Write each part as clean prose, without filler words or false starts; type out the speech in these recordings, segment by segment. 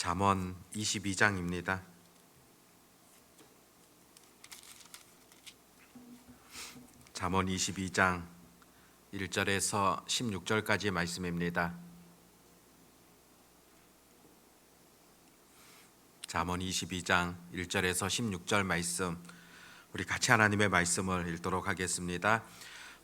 잠언 22장입니다. 잠언 22장 1절에서 16절까지 말씀입니다. 잠언 22장 1절에서 16절 말씀, 우리 같이 하나님의 말씀을 읽도록 하겠습니다.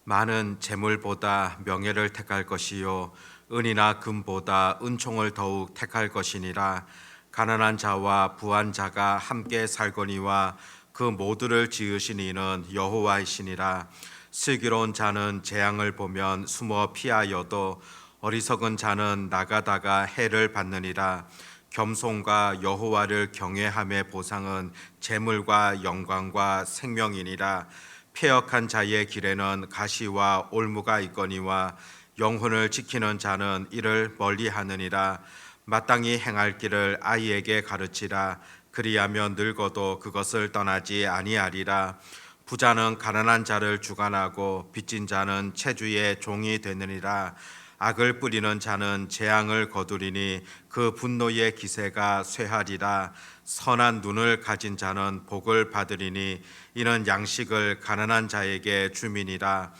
많은 재물보다 명예를 택할 것이요 은이나 금보다 은총을 더욱 택할 것이니라. 가난한 자와 부한 자가 함께 살거니와 그 모두를 지으신 이는 여호와이시니라. 슬기로운 자는 재앙을 보면 숨어 피하여도 어리석은 자는 나가다가 해를 받느니라. 겸손과 여호와를 경외함의 보상은 재물과 영광과 생명이니라. 패역한 자의 길에는 가시와 올무가 있거니와 영혼을 지키는 자는 이를 멀리하느니라. 마땅히 행할 길을 아이에게 가르치라. 그리하면 늙어도 그것을 떠나지 아니하리라. 부자는 가난한 자를 주관하고 빚진 자는 채주의 종이 되느니라. 악을 뿌리는 자는 재앙을 거두리니 그 분노의 기세가 쇠하리라. 선한 눈을 가진 자는 복을 받으리니 이는 양식을 가난한 자에게 주민이라.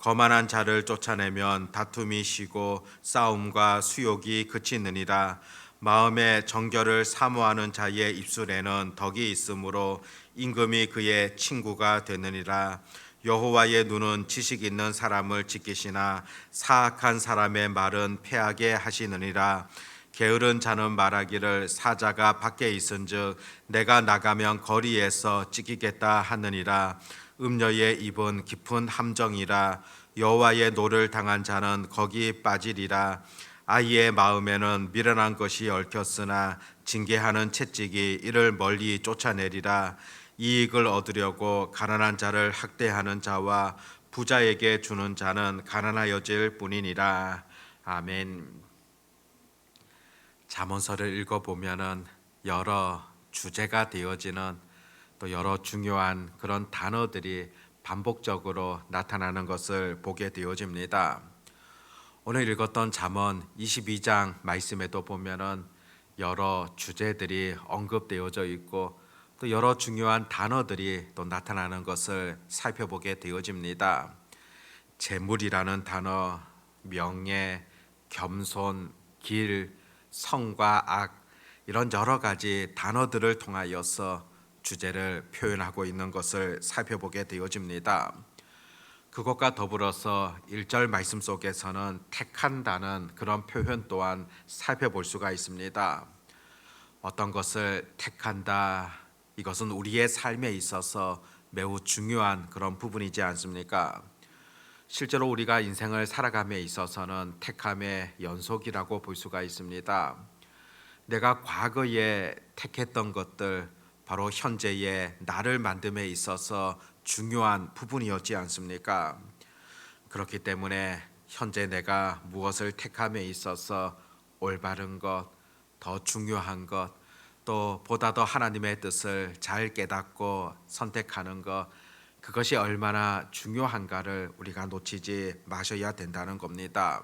거만한 자를 쫓아내면 다툼이 쉬고 싸움과 수욕이 그치느니라. 마음의 정결을 사모하는 자의 입술에는 덕이 있으므로 임금이 그의 친구가 되느니라. 여호와의 눈은 지식 있는 사람을 지키시나 사악한 사람의 말은 패하게 하시느니라. 게으른 자는 말하기를 사자가 밖에 있은즉 내가 나가면 거리에서 찢기겠다 하느니라. 음녀의 입은 깊은 함정이라. 여호와의 노를 당한 자는 거기 빠지리라. 아이의 마음에는 미련한 것이 얽혔으나 징계하는 채찍이 이를 멀리 쫓아내리라. 이익을 얻으려고 가난한 자를 학대하는 자와 부자에게 주는 자는 가난하여질 뿐이니라. 아멘. 잠언서를 읽어보면은 여러 주제가 되어지는 또 여러 중요한 그런 단어들이 반복적으로 나타나는 것을 보게 되어집니다. 오늘 읽었던 잠언 22장 말씀에도 보면은 여러 주제들이 언급되어져 있고 또 여러 중요한 단어들이 또 나타나는 것을 살펴보게 되어집니다. 재물이라는 단어, 명예, 겸손, 길, 성과 악, 이런 여러 가지 단어들을 통하여서 주제를 표현하고 있는 것을 살펴보게 되어집니다. 그것과 더불어서 1절 말씀 속에서는 택한다는 그런 표현 또한 살펴볼 수가 있습니다. 어떤 것을 택한다, 이것은 우리의 삶에 있어서 매우 중요한 그런 부분이지 않습니까? 실제로 우리가 인생을 살아감에 있어서는 택함의 연속이라고 볼 수가 있습니다. 내가 과거에 택했던 것들, 바로 현재의 나를 만듦에 있어서 중요한 부분이었지 않습니까? 그렇기 때문에 현재 내가 무엇을 택함에 있어서 올바른 것, 더 중요한 것, 또 보다 더 하나님의 뜻을 잘 깨닫고 선택하는 것, 그것이 얼마나 중요한가를 우리가 놓치지 마셔야 된다는 겁니다.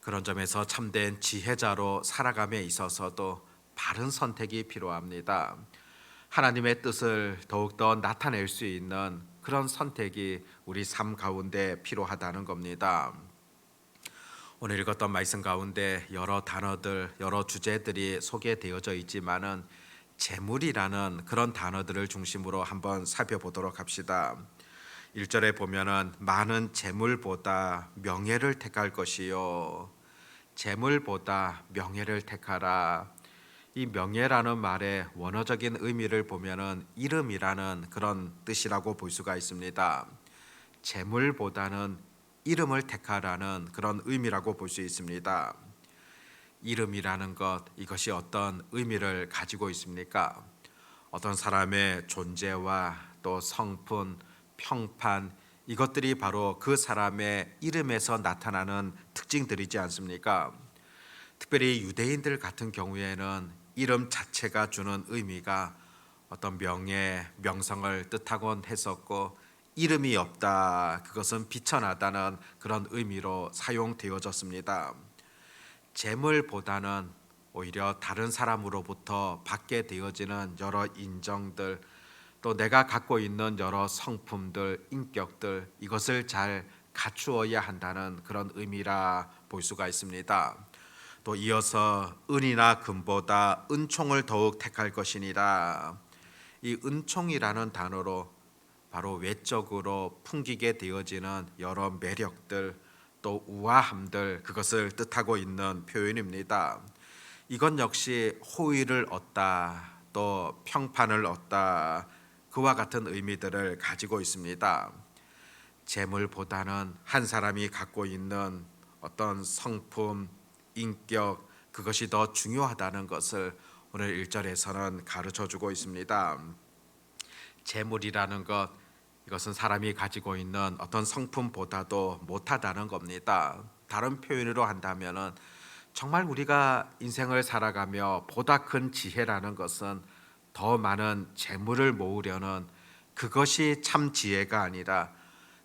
그런 점에서 참된 지혜자로 살아감에 있어서도 바른 선택이 필요합니다. 하나님의 뜻을 더욱더 나타낼 수 있는 그런 선택이 우리 삶 가운데 필요하다는 겁니다. 오늘 읽었던 말씀 가운데 여러 단어들, 여러 주제들이 소개되어져 있지만은 재물이라는 그런 단어들을 중심으로 한번 살펴보도록 합시다. 1절에 보면은 많은 재물보다 명예를 택할 것이요, 재물보다 명예를 택하라. 이 명예라는 말의 원어적인 의미를 보면은 이름이라는 그런 뜻이라고 볼 수가 있습니다. 재물보다는 이름을 택하라는 그런 의미라고 볼 수 있습니다. 이름이라는 것, 이것이 어떤 의미를 가지고 있습니까? 어떤 사람의 존재와 또 성품, 평판, 이것들이 바로 그 사람의 이름에서 나타나는 특징들이지 않습니까? 특별히 유대인들 같은 경우에는 이름 자체가 주는 의미가 어떤 명예, 명성을 뜻하곤 했었고, 이름이 없다, 그것은 비천하다는 그런 의미로 사용되어졌습니다. 재물보다는 오히려 다른 사람으로부터 받게 되어지는 여러 인정들, 또 내가 갖고 있는 여러 성품들, 인격들, 이것을 잘 갖추어야 한다는 그런 의미라 볼 수가 있습니다. 또 이어서 은이나 금보다 은총을 더욱 택할 것이니라. 이 은총이라는 단어로 바로 외적으로 풍기게 되어지는 여러 매력들, 또 우아함들, 그것을 뜻하고 있는 표현입니다. 이건 역시 호의를 얻다, 또 평판을 얻다, 그와 같은 의미들을 가지고 있습니다. 재물보다는 한 사람이 갖고 있는 어떤 성품, 인격, 그것이 더 중요하다는 것을 오늘 1절에서는 가르쳐 주고 있습니다. 재물이라는 것, 이것은 사람이 가지고 있는 어떤 성품보다도 못하다는 겁니다. 다른 표현으로 한다면은 정말 우리가 인생을 살아가며 보다 큰 지혜라는 것은 더 많은 재물을 모으려는 그것이 참 지혜가 아니라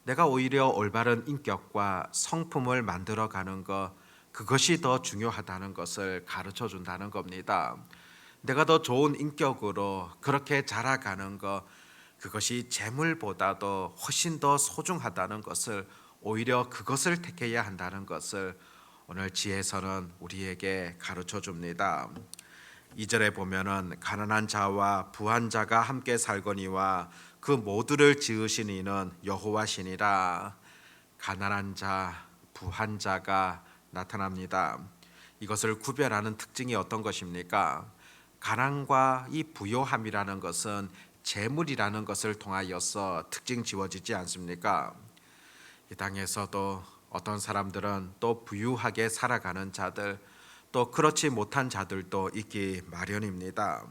내가 오히려 올바른 인격과 성품을 만들어가는 것, 그것이 더 중요하다는 것을 가르쳐 준다는 겁니다. 내가 더 좋은 인격으로 그렇게 자라가는 것, 그것이 재물보다도 훨씬 더 소중하다는 것을, 오히려 그것을 택해야 한다는 것을 오늘 지혜서는 우리에게 가르쳐 줍니다. 2절에 보면은 가난한 자와 부한 자가 함께 살거니와 그 모두를 지으신 이는 여호와시니라. 가난한 자, 부한 자가 나타납니다. 이것을 구별하는 특징이 어떤 것입니까? 가난과 이 부요함이라는 것은 재물이라는 것을 통하여서 특징 지워지지 않습니까? 이 땅에서도 어떤 사람들은 또 부유하게 살아가는 자들, 또 그렇지 못한 자들도 있기 마련입니다.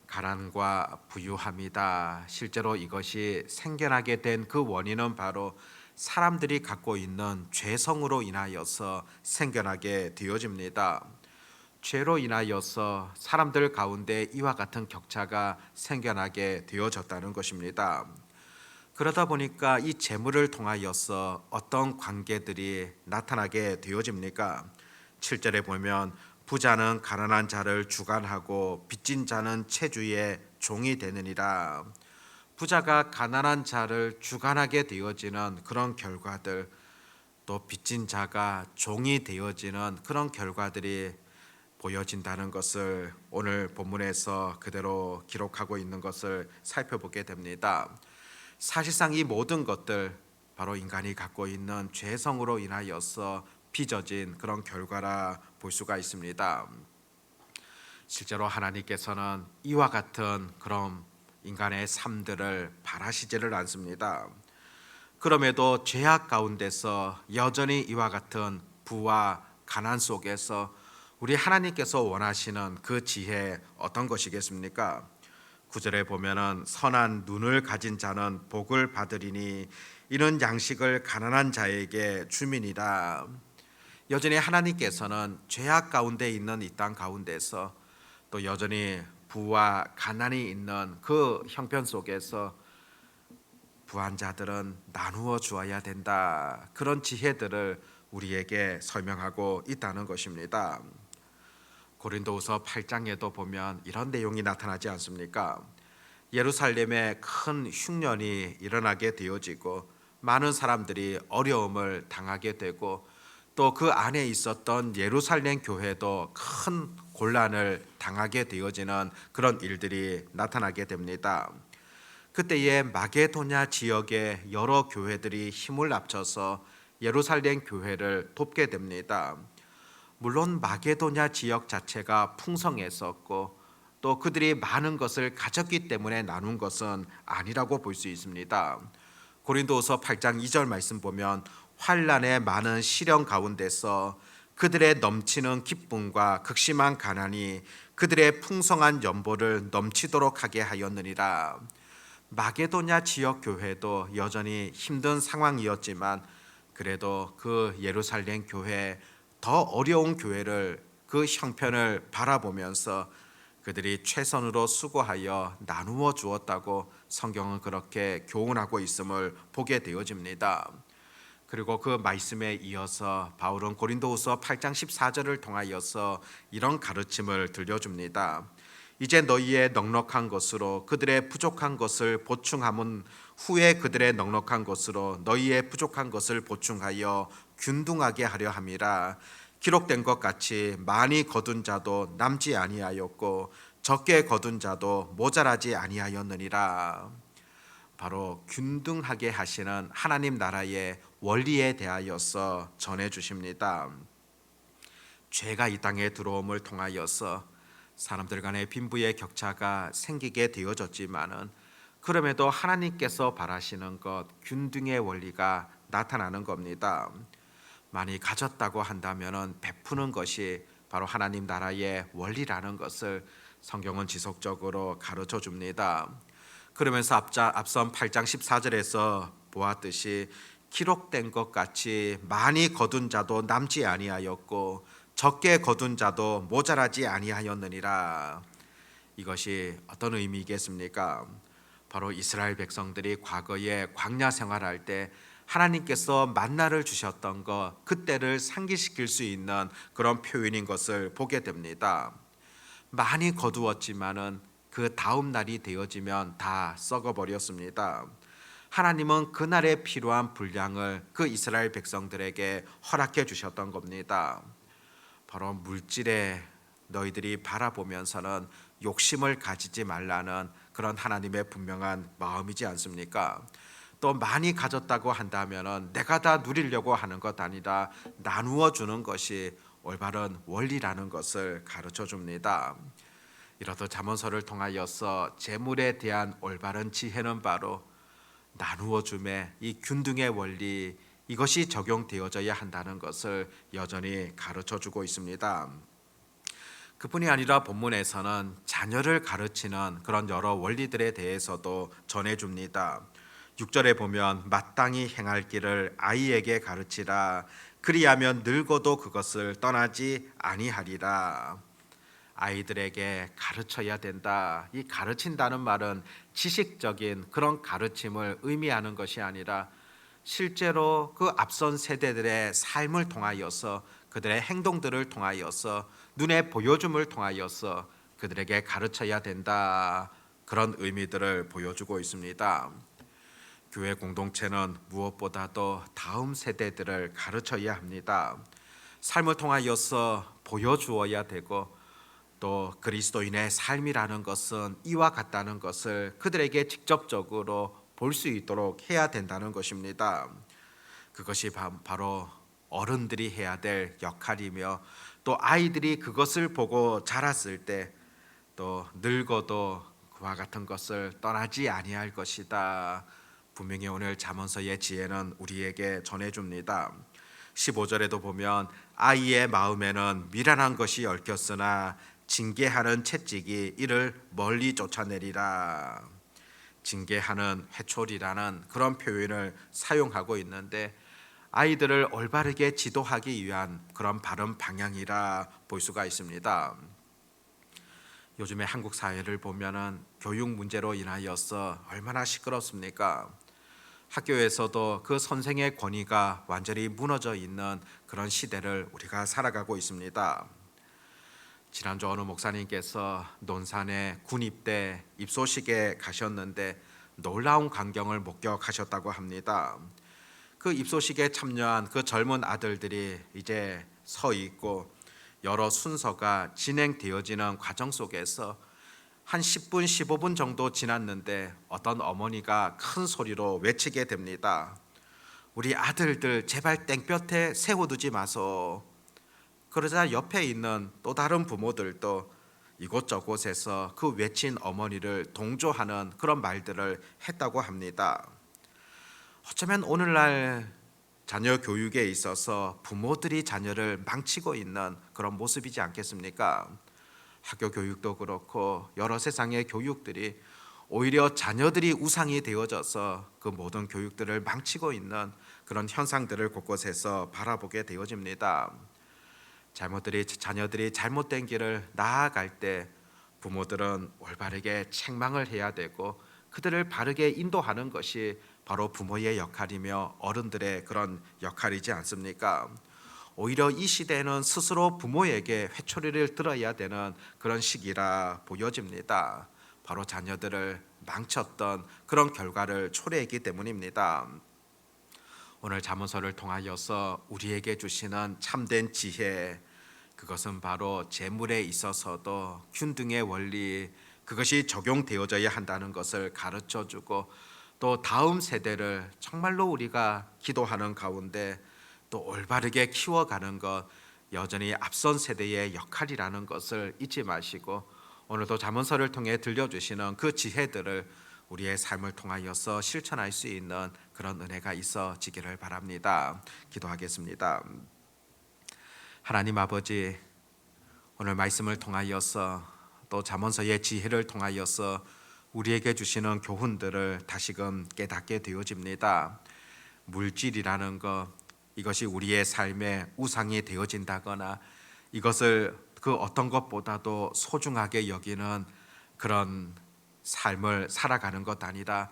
가난과 부유함이다. 실제로 이것이 생겨나게 된 그 원인은 바로 사람들이 갖고 있는 죄성으로 인하여서 생겨나게 되어집니다. 죄로 인하여서 사람들 가운데 이와 같은 격차가 생겨나게 되어졌다는 것입니다. 그러다 보니까 이 재물을 통하여서 어떤 관계들이 나타나게 되어집니까? 7절에 보면 부자는 가난한 자를 주관하고 빚진 자는 채주의 종이 되느니라. 부자가 가난한 자를 주관하게 되어지는 그런 결과들, 또 빚진 자가 종이 되어지는 그런 결과들이 보여진다는 것을 오늘 본문에서 그대로 기록하고 있는 것을 살펴보게 됩니다. 사실상 이 모든 것들 바로 인간이 갖고 있는 죄성으로 인하여서 빚어진 그런 결과라 볼 수가 있습니다. 실제로 하나님께서는 이와 같은 그런 인간의 삶들을 바라시지를 않습니다. 그럼에도 죄악 가운데서 여전히 이와 같은 부와 가난 속에서 우리 하나님께서 원하시는 그 지혜 어떤 것이겠습니까? 9절에 보면은 선한 눈을 가진 자는 복을 받으리니 이는 양식을 가난한 자에게 주민이라. 여전히 하나님께서는 죄악 가운데 있는 이 땅 가운데서 또 여전히 부와 가난이 있는 그 형편 속에서 부한 자들은 나누어 주어야 된다. 그런 지혜들을 우리에게 설명하고 있다는 것입니다. 고린도후서 8장에도 보면 이런 내용이 나타나지 않습니까? 예루살렘에 큰 흉년이 일어나게 되어지고 많은 사람들이 어려움을 당하게 되고 또 그 안에 있었던 예루살렘 교회도 큰 곤란을 당하게 되어지는 그런 일들이 나타나게 됩니다. 그때에 마게도냐 지역의 여러 교회들이 힘을 합쳐서 예루살렘 교회를 돕게 됩니다. 물론 마게도냐 지역 자체가 풍성했었고 또 그들이 많은 것을 가졌기 때문에 나눈 것은 아니라고 볼 수 있습니다. 고린도후서 8장 2절 말씀 보면 환난의 많은 시련 가운데서 그들의 넘치는 기쁨과 극심한 가난이 그들의 풍성한 연보를 넘치도록 하게 하였느니라. 마게도냐 지역 교회도 여전히 힘든 상황이었지만 그래도 그 예루살렘 교회, 더 어려운 교회를 그 형편을 바라보면서 그들이 최선으로 수고하여 나누어 주었다고 성경은 그렇게 교훈하고 있음을 보게 되어집니다. 그리고 그 말씀에 이어서 바울은 고린도후서 8장 14절을 통하여서 이런 가르침을 들려줍니다. 이제 너희의 넉넉한 것으로 그들의 부족한 것을 보충함은 후에 그들의 넉넉한 것으로 너희의 부족한 것을 보충하여 균등하게 하려 함이라. 기록된 것 같이 많이 거둔 자도 남지 아니하였고 적게 거둔 자도 모자라지 아니하였느니라. 바로 균등하게 하시는 하나님 나라의 원리에 대하여서 전해 주십니다. 죄가 이 땅에 들어옴을 통하여서 사람들 간의 빈부의 격차가 생기게 되어졌지만은 그럼에도 하나님께서 바라시는 것 균등의 원리가 나타나는 겁니다. 많이 가졌다고 한다면은 베푸는 것이 바로 하나님 나라의 원리라는 것을 성경은 지속적으로 가르쳐 줍니다. 그러면서 앞선 8장 14절에서 보았듯이 기록된 것 같이 많이 거둔 자도 남지 아니하였고 적게 거둔 자도 모자라지 아니하였느니라. 이것이 어떤 의미겠습니까? 바로 이스라엘 백성들이 과거에 광야 생활할 때 하나님께서 만나를 주셨던 것, 그때를 상기시킬 수 있는 그런 표현인 것을 보게 됩니다. 많이 거두었지만은 그 다음 날이 되어지면 다 썩어버렸습니다. 하나님은 그날에 필요한 분량을 그 이스라엘 백성들에게 허락해 주셨던 겁니다. 바로 물질에 너희들이 바라보면서는 욕심을 가지지 말라는 그런 하나님의 분명한 마음이지 않습니까? 또 많이 가졌다고 한다면은 내가 다 누리려고 하는 것 아니라 나누어 주는 것이 올바른 원리라는 것을 가르쳐 줍니다. 이렇듯 잠언서를 통하여서 재물에 대한 올바른 지혜는 바로 나누어 줌의 이 균등의 원리, 이것이 적용되어져야 한다는 것을 여전히 가르쳐 주고 있습니다. 그뿐이 아니라 본문에서는 자녀를 가르치는 그런 여러 원리들에 대해서도 전해 줍니다. 6절에 보면 마땅히 행할 길을 아이에게 가르치라. 그리하면 늙어도 그것을 떠나지 아니하리라. 아이들에게 가르쳐야 된다. 이 가르친다는 말은 지식적인 그런 가르침을 의미하는 것이 아니라 실제로 그 앞선 세대들의 삶을 통하여서 그들의 행동들을 통하여서 눈에 보여줌을 통하여서 그들에게 가르쳐야 된다. 그런 의미들을 보여주고 있습니다. 교회 공동체는 무엇보다도 다음 세대들을 가르쳐야 합니다. 삶을 통하여서 보여주어야 되고 또 그리스도인의 삶이라는 것은 이와 같다는 것을 그들에게 직접적으로 볼 수 있도록 해야 된다는 것입니다. 그것이 바로 어른들이 해야 될 역할이며 또 아이들이 그것을 보고 자랐을 때 또 늙어도 그와 같은 것을 떠나지 아니할 것이다. 분명히 오늘 잠언서의 지혜는 우리에게 전해줍니다. 15절에도 보면 아이의 마음에는 미련한 것이 얽혔으나 징계하는 채찍이 이를 멀리 쫓아내리라. 징계하는 회초리라는 그런 표현을 사용하고 있는데 아이들을 올바르게 지도하기 위한 그런 바른 방향이라 볼 수가 있습니다. 요즘에 한국 사회를 보면은 교육 문제로 인하여서 얼마나 시끄럽습니까? 학교에서도 그 선생의 권위가 완전히 무너져 있는 그런 시대를 우리가 살아가고 있습니다. 지난주 어느 목사님께서 논산에 군입대 입소식에 가셨는데 놀라운 광경을 목격하셨다고 합니다. 그 입소식에 참여한 그 젊은 아들들이 이제 서 있고 여러 순서가 진행되어지는 과정 속에서 한 10분, 15분 정도 지났는데 어떤 어머니가 큰 소리로 외치게 됩니다. 우리 아들들 제발 땡볕에 세워두지 마소. 그러자 옆에 있는 또 다른 부모들도 이곳저곳에서 그 외친 어머니를 동조하는 그런 말들을 했다고 합니다. 어쩌면 오늘날 자녀 교육에 있어서 부모들이 자녀를 망치고 있는 그런 모습이지 않겠습니까? 학교 교육도 그렇고 여러 세상의 교육들이 오히려 자녀들이 우상이 되어져서 그 모든 교육들을 망치고 있는 그런 현상들을 곳곳에서 바라보게 되어집니다. 자녀들이 잘못된 길을 나아갈 때 부모들은 올바르게 책망을 해야 되고 그들을 바르게 인도하는 것이 바로 부모의 역할이며 어른들의 그런 역할이지 않습니까? 오히려 이 시대는 스스로 부모에게 회초리를 들어야 되는 그런 시기라 보여집니다. 바로 자녀들을 망쳤던 그런 결과를 초래했기 때문입니다. 오늘 잠언서를 통하여서 우리에게 주시는 참된 지혜, 그것은 바로 재물에 있어서도 균등의 원리, 그것이 적용되어져야 한다는 것을 가르쳐 주고, 또 다음 세대를 정말로 우리가 기도하는 가운데 또 올바르게 키워가는 것, 여전히 앞선 세대의 역할이라는 것을 잊지 마시고, 오늘도 잠언서를 통해 들려주시는 그 지혜들을 우리의 삶을 통하여서 실천할 수 있는 그런 은혜가 있어지기를 바랍니다. 기도하겠습니다. 하나님 아버지, 오늘 말씀을 통하여서 또 잠언서의 지혜를 통하여서 우리에게 주시는 교훈들을 다시금 깨닫게 되어집니다. 물질이라는 것, 이것이 우리의 삶의 우상이 되어진다거나 이것을 그 어떤 것보다도 소중하게 여기는 그런 삶을 살아가는 것 아니라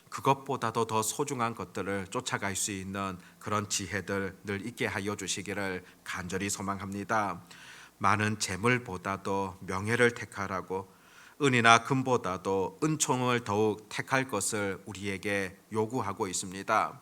그것보다도 더 소중한 것들을 쫓아갈 수 있는 그런 지혜들 늘 있게 하여 주시기를 간절히 소망합니다. 많은 재물보다도 명예를 택하라고, 은이나 금보다도 은총을 더욱 택할 것을 우리에게 요구하고 있습니다.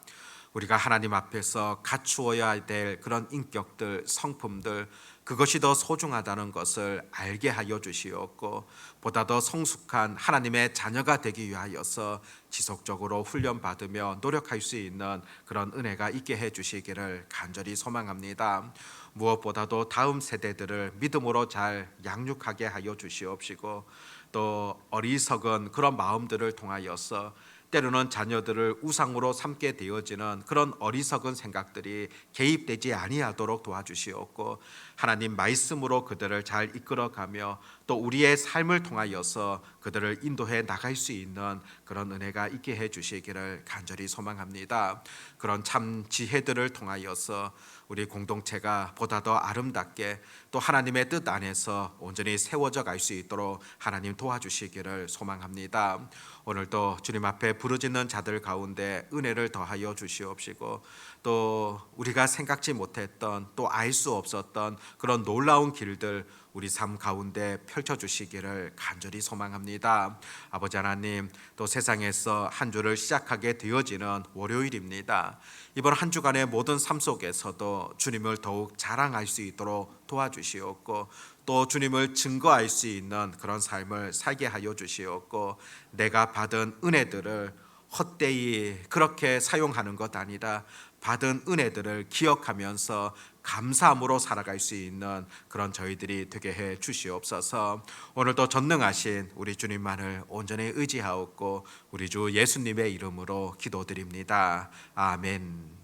우리가 하나님 앞에서 갖추어야 될 그런 인격들, 성품들, 그것이 더 소중하다는 것을 알게 하여 주시옵고, 보다 더 성숙한 하나님의 자녀가 되기 위하여서 지속적으로 훈련받으며 노력할 수 있는 그런 은혜가 있게 해 주시기를 간절히 소망합니다. 무엇보다도 다음 세대들을 믿음으로 잘 양육하게 하여 주시옵시고, 또 어리석은 그런 마음들을 통하여서 때로는 자녀들을 우상으로 삼게 되어지는 그런 어리석은 생각들이 개입되지 아니하도록 도와주시옵고, 하나님 말씀으로 그들을 잘 이끌어가며 또 우리의 삶을 통하여서 그들을 인도해 나갈 수 있는 그런 은혜가 있게 해 주시기를 간절히 소망합니다. 그런 참 지혜들을 통하여서 우리 공동체가 보다 더 아름답게 또 하나님의 뜻 안에서 온전히 세워져 갈 수 있도록 하나님 도와주시기를 소망합니다. 오늘도 주님 앞에 부르짖는 자들 가운데 은혜를 더하여 주시옵시고, 또 우리가 생각지 못했던 또 알 수 없었던 그런 놀라운 길들 우리 삶 가운데 펼쳐주시기를 간절히 소망합니다. 아버지 하나님, 또 세상에서 한 주를 시작하게 되어지는 월요일입니다. 이번 한 주간의 모든 삶 속에서도 주님을 더욱 자랑할 수 있도록 도와주시옵고, 또 주님을 증거할 수 있는 그런 삶을 살게 하여 주시옵고, 내가 받은 은혜들을 헛되이 그렇게 사용하는 것 아니라 받은 은혜들을 기억하면서 감사함으로 살아갈 수 있는 그런 저희들이 되게 해 주시옵소서. 오늘도 전능하신 우리 주님만을 온전히 의지하옵고 우리 주 예수님의 이름으로 기도드립니다. 아멘.